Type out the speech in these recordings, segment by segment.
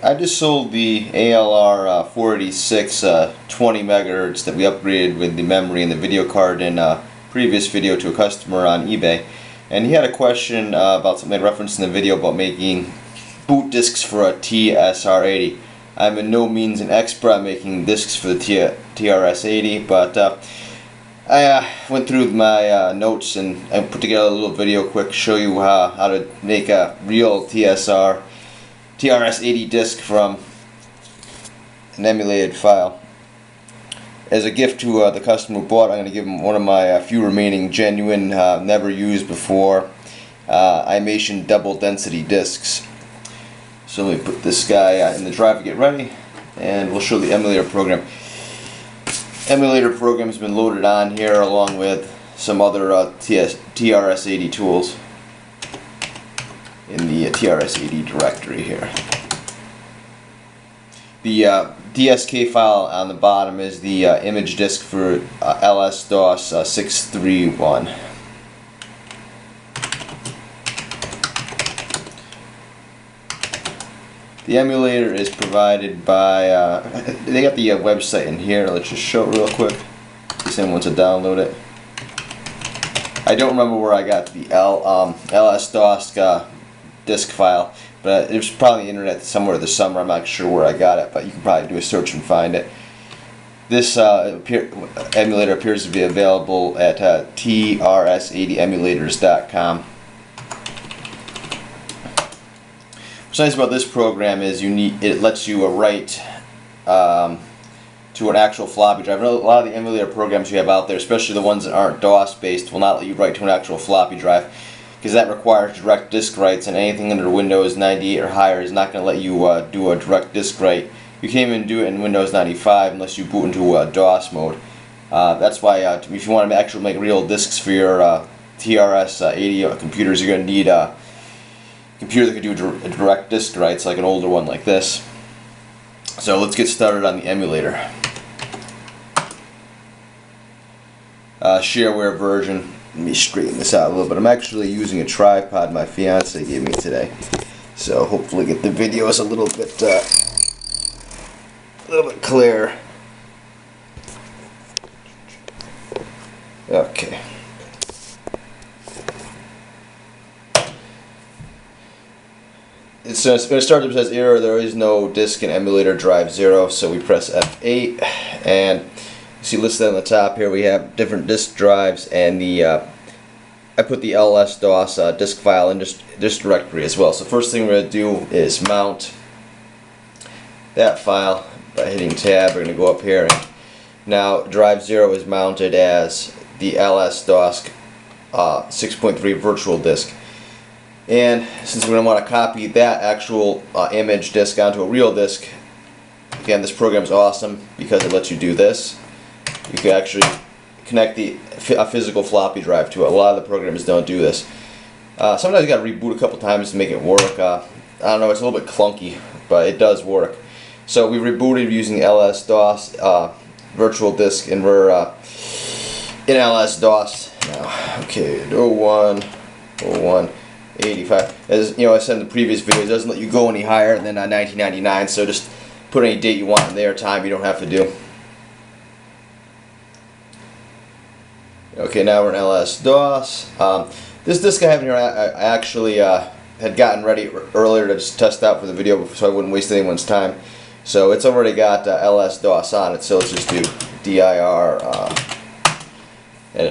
I just sold the ALR 486 20 megahertz that we upgraded with the memory and the video card in a previous video to a customer on eBay, and he had a question about something I referenced in the video about making boot discs for a TSR80. I'm in no means an expert at making discs for the TRS-80, but I went through my notes and put together a little video quick to show you how to make a real TRS-80 disc from an emulated file. As a gift to the customer who bought, I'm going to give him one of my few remaining genuine, never used before iMation double density discs. So let me put this guy in the drive to get ready, and we'll show the emulator program. Emulator program has been loaded on here along with some other TRS-80 tools in the TRS-80 directory here. The DSK file on the bottom is the image disk for LS-DOS 631. The emulator is provided by, they got the website in here. Let's just show it real quick in case anyone wants to download it. I don't remember where I got the LS-DOS disk file, but it was probably on the internet somewhere this summer. I'm not sure where I got it, but you can probably do a search and find it. This emulator appears to be available at trs80emulators.com. What's nice about this program is it lets you write to an actual floppy drive. I know a lot of the emulator programs you have out there, especially the ones that aren't DOS based, will not let you write to an actual floppy drive, because that requires direct disk writes, and anything under Windows 98 or higher is not going to let you do a direct disk write. You can't even do it in Windows 95 unless you boot into DOS mode. That's why if you want to actually make real disks for your TRS-80 computers, you're going to need a computer that could do direct disk writes, like an older one like this. So let's get started on the emulator. Shareware version. Let me straighten this out a little bit. I'm actually using a tripod my fiance gave me today, so hopefully get the videos a little bit clearer. Okay. So when it starts, it says error. There is no disk in emulator drive 0. So we press F8, and you see listed on the top here we have different disk drives, and I put the LS-DOS disk file in this directory as well. So first thing we're going to do is mount that file by hitting tab. We're going to go up here, and now drive 0 is mounted as the LS-DOS 6.3 virtual disk. And since we're going to want to copy that actual image disk onto a real disk, again, this program is awesome because it lets you do this. You can actually connect a physical floppy drive to it. A lot of the programs don't do this. Sometimes you got to reboot a couple times to make it work. I don't know, it's a little bit clunky, but it does work. So we rebooted using LS-DOS virtual disk, and we're in LS-DOS now. Okay, 01/01/85. As you know, I said in the previous video, it doesn't let you go any higher than 1999. So just put any date you want in there. Time you don't have to do. Okay, now we're in LS-DOS. This disk I have in here, I actually had gotten ready earlier to just test out for the video, so I wouldn't waste anyone's time. So it's already got LS-DOS on it. So let's just do dir, and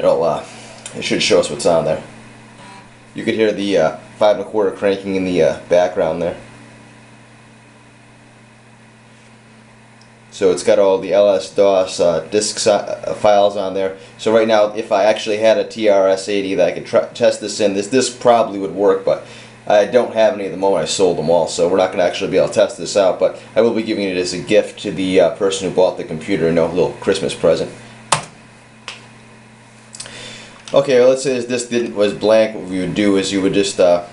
it should show us what's on there. You could hear the 5 1/4 cranking in the background there. So it's got all the LS-DOS disk files on there. So right now, if I actually had a TRS-80 that I could test this in, this disk probably would work, but I don't have any at the moment. I sold them all, so we're not going to actually be able to test this out, but I will be giving it as a gift to the person who bought the computer, a little Christmas present. Okay, well, let's say this was blank. What we would do is you would just go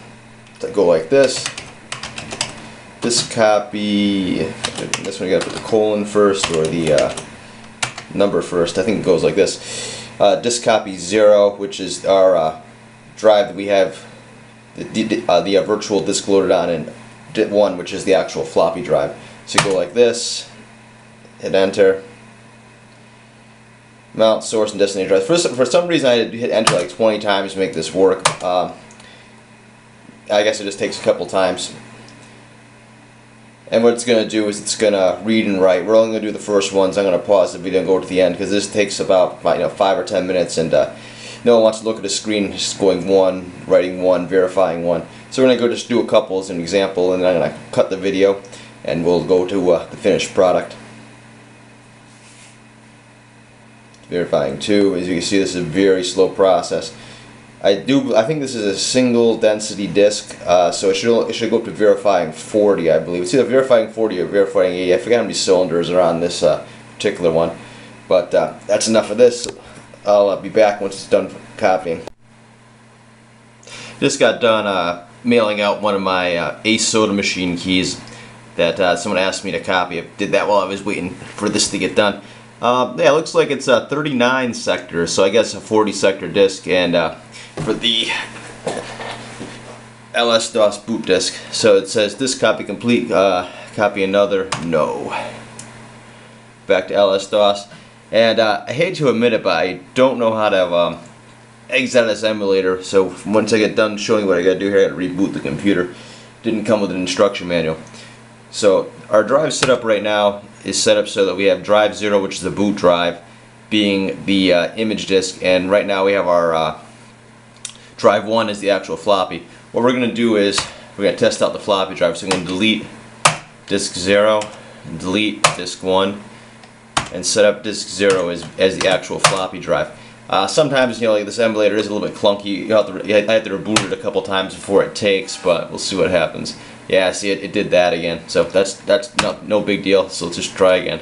like this. This copy, this one you gotta put the colon first, or the number first. I think it goes like this. Disk copy 0, which is our drive that we have the virtual disk loaded on, and 1, which is the actual floppy drive. So you go like this, hit enter, mount source and destination drive. For some reason I had to hit enter like 20 times to make this work. I guess it just takes a couple times. And what it's going to do is it's going to read and write. We're only going to do the first ones. I'm going to pause the video and go to the end because this takes about 5 or 10 minutes, and no one wants to look at the screen just going 1, writing 1, verifying 1. So we're going to go just do a couple as an example, and then I'm going to cut the video and we'll go to the finished product. Verifying 2. As you can see, this is a very slow process. I think this is a single density disk, so it should go up to verifying 40, I believe. It's either verifying 40 or verifying 80. I forget how many cylinders are on this particular one. But that's enough of this. I'll be back once it's done copying. Just got done mailing out one of my Ace soda machine keys that someone asked me to copy. I did that while I was waiting for this to get done. Yeah, it looks like it's 39 sectors, so I guess a 40 sector disk, and for the LS-DOS boot disk. So it says this copy complete, copy another, no. Back to LS-DOS. And I hate to admit it, but I don't know how to exit this emulator, so once I get done showing you what I gotta do here, I gotta reboot the computer. Didn't come with an instruction manual. So our drive setup right now is set up so that we have drive 0, which is the boot drive, being the image disk, and right now we have our drive 1 is the actual floppy. What we're going to do is we're going to test out the floppy drive. So I'm going to delete disk 0, delete disk 1, and set up disk 0 as the actual floppy drive. Sometimes, like this emulator is a little bit clunky. I have to reboot it a couple times before it takes, but we'll see what happens. Yeah, see, it did that again. So that's no big deal. So let's just try again.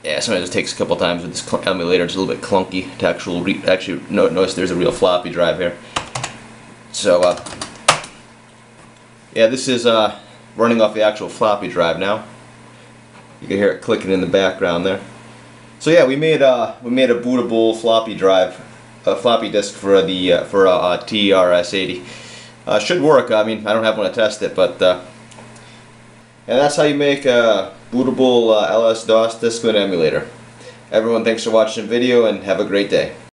Yeah, sometimes it takes a couple times with this emulator. It's a little bit clunky to actually notice there's a real floppy drive here. So yeah, this is running off the actual floppy drive now. You can hear it clicking in the background there. So yeah, we made a bootable floppy drive, a floppy disk for the TRS-80. Should work. I mean, I don't have one to test it, but and that's how you make a bootable LS-DOS disk with an emulator. Everyone, thanks for watching the video and have a great day.